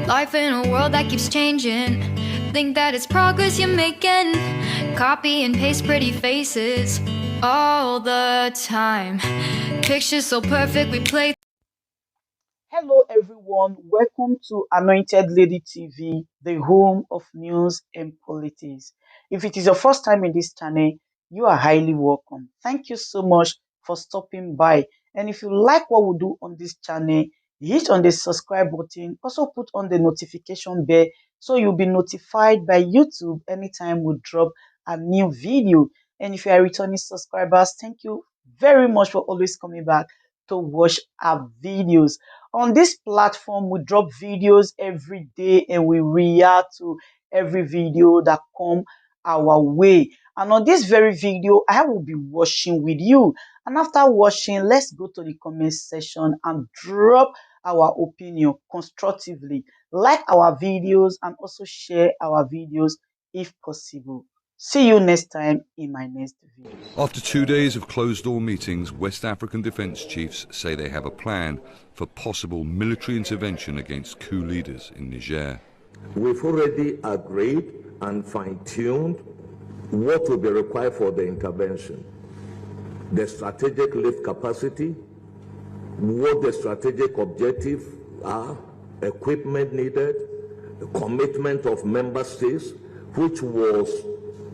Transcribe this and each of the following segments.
Life in a world that keeps changing. Think that it's progress you're making. Copy and paste pretty faces all the time. Pictures so perfect we play. Hello everyone, welcome to Anointed Lady TV, the home of news and politics. If it is your first time in this channel, you are highly welcome. Thank you so much for stopping by. And if you like what we do on this channel, hit on the subscribe button, also put on the notification bell so you'll be notified by YouTube anytime we drop a new video. And if you are returning subscribers, thank you very much for always coming back to watch our videos. On this platform, we drop videos every day and we react to every video that come our way. And on this very video, I will be watching with you. And after watching, let's go to the comment section and drop our opinion constructively. Like our videos and also share our videos if possible. See you next time in my next video. After 2 days of closed-door meetings, West African defence chiefs say they have a plan for possible military intervention against coup leaders in Niger. We've already agreed and fine-tuned what will be required for the intervention. The strategic lift capacity, what the strategic objectives are, equipment needed, the commitment of member states, which was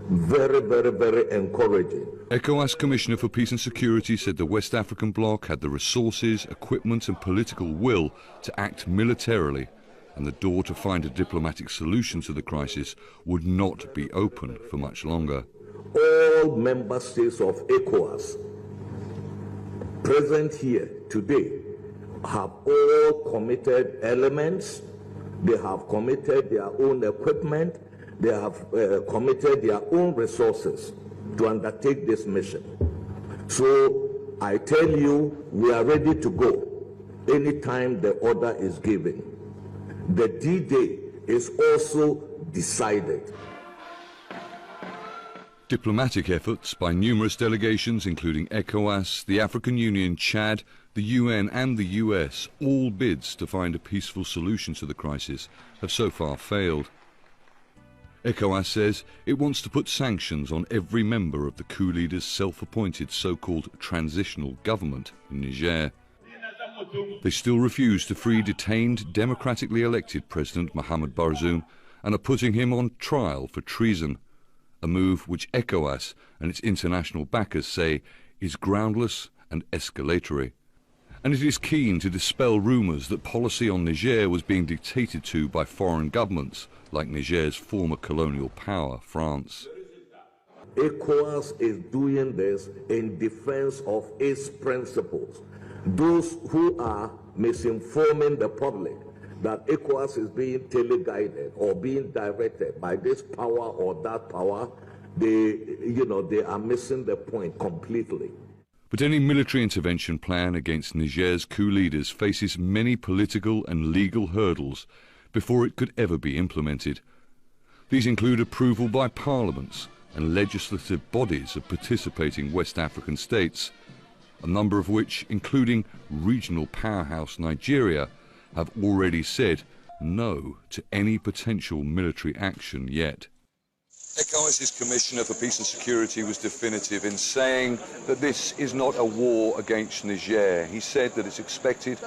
very encouraging. Ecowas Commissioner for Peace and Security said the West African bloc had the resources, equipment and political will to act militarily, and the door to find a diplomatic solution to the crisis would not be open for much longer. All member states of Ecowas present here today have all committed elements. They have committed their own equipment. They have committed their own resources to undertake this mission. So I tell you, we are ready to go anytime the order is given. The D-Day is also decided. Diplomatic efforts by numerous delegations, including ECOWAS, the African Union, Chad, the UN and the US, all bids to find a peaceful solution to the crisis, have so far failed. ECOWAS says it wants to put sanctions on every member of the coup leader's self-appointed so-called transitional government in Niger. They still refuse to free detained, democratically elected President Mohamed Bazoum and are putting him on trial for treason, a move which ECOWAS and its international backers say is groundless and escalatory. And it is keen to dispel rumours that policy on Niger was being dictated to by foreign governments, like Niger's former colonial power, France. ECOWAS is doing this in defense of its principles. Those who are misinforming the public that ECOWAS is being tele-guided or being directed by this power or that power, they are missing the point completely. But any military intervention plan against Niger's coup leaders faces many political and legal hurdles before it could ever be implemented. These include approval by parliaments and legislative bodies of participating West African states, a number of which, including regional powerhouse Nigeria, have already said no to any potential military action yet. ECOWAS's Commissioner for Peace and Security was definitive in saying that this is not a war against Niger. He said that it's expected,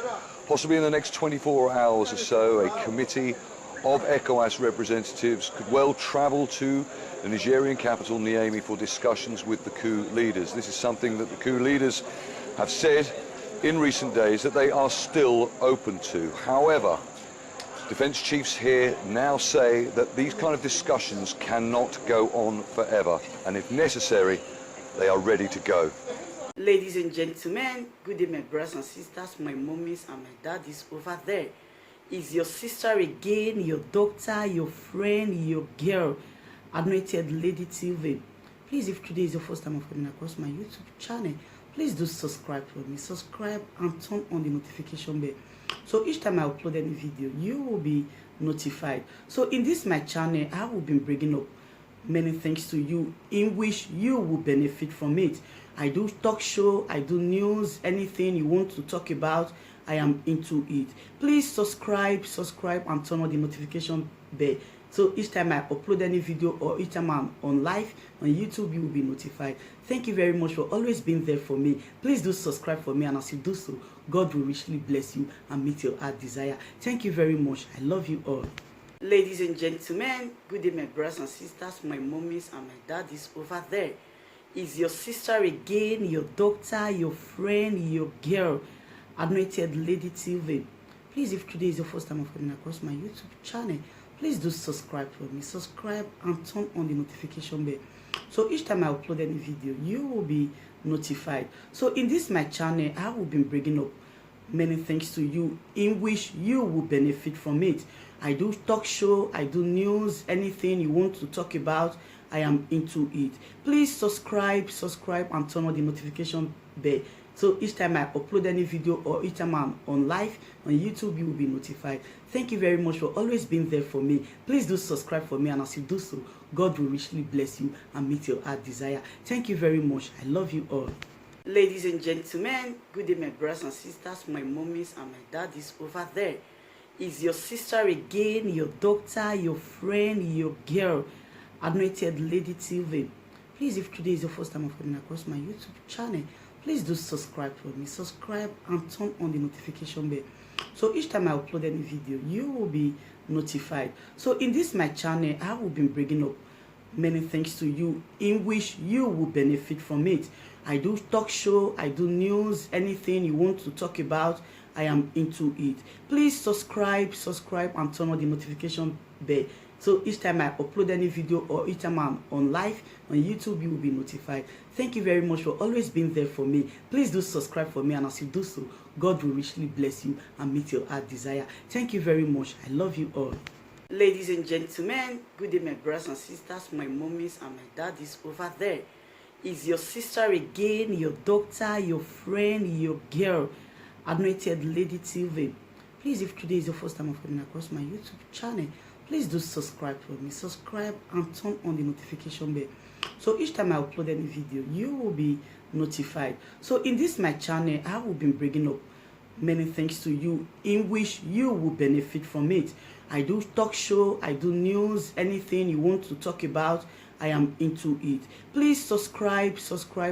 possibly in the next 24 hours or so, a committee of ECOWAS representatives could well travel to the Nigerian capital, Niamey, for discussions with the coup leaders. This is something that the coup leaders have said in recent days that they are still open to. However, defence chiefs here now say that these kind of discussions cannot go on forever, and if necessary, they are ready to go. Ladies and gentlemen, good day, my brothers and sisters, my mummies and my daddies over there. Is your sister again, your doctor, your friend, your girl, Anointed Lady TV. Please, if today is your first time of coming across my YouTube channel, please do subscribe for me. Subscribe and turn on the notification bell. So each time I upload any video, you will be notified. So in this my channel, I will be bringing up many things to you in which you will benefit from it. I do talk show, I do news, anything you want to talk about, I am into it. Please subscribe and turn on the notification bell. So each time I upload any video or each time I'm on live on YouTube, you will be notified. Thank you very much for always being there for me. Please do subscribe for me, and as you do so, God will richly bless you and meet your heart desire. Thank you very much. I love you all. Ladies and gentlemen, good day, my brothers and sisters, my mommies and my daddies over there. Is your sister again, your doctor, your friend, your girl, Anointed Lady TV. Please, if today is your first time of coming across my YouTube channel, please do subscribe for me. Subscribe and turn on the notification bell. So each time I upload any video, you will be notified. So in this my channel, I will be bringing up many things to you in which you will benefit from it. I do talk show, I do news, anything you want to talk about, I am into it. Please subscribe and turn on the notification bell. So each time I upload any video or each time I'm on live on YouTube, you will be notified. Thank you very much for always being there for me. Please do subscribe for me, and as you do so, God will richly bless you and meet your heart desire. Thank you very much. I love you all. Ladies and gentlemen, good day, my brothers and sisters, my mommies and my daddies over there. Is your sister again, your doctor, your friend, your girl, Anointed Lady TV. Please, if today is your first time of coming across my YouTube channel, please do subscribe for me. Subscribe and turn on the notification bell. So each time I upload any video, you will be notified. So in this my channel, I will be bringing up many things to you in which you will benefit from it. I do talk show, I do news, anything you want to talk about, I am into it. Please subscribe and turn on the notification bell. So each time I upload any video or each time I'm on live on YouTube, you will be notified. Thank you very much for always being there for me. Please do subscribe for me, and as you do so, God will richly bless you and meet your heart desire. Thank you very much. I love you all. Ladies and gentlemen, good day, my brothers and sisters, my mommies and my daddies over there. Is your sister again, your doctor, your friend, your girl, Anointed Lady TV. Please, if today is your first time of coming across my YouTube channel, please do subscribe for me. Subscribe and turn on the notification bell. So each time I upload any video, you will be notified. So in this my channel, I will be bringing up many things to you in which you will benefit from it. I do talk show, I do news, anything you want to talk about, I am into it. Please subscribe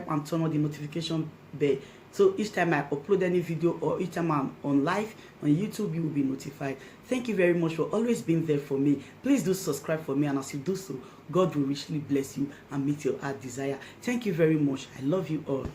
and turn on the notification bell. So each time I upload any video or each time I'm on live on YouTube, you will be notified. Thank you very much for always being there for me. Please do subscribe for me, and as you do so, God will richly bless you and meet your heart desire. Thank you very much. I love you all.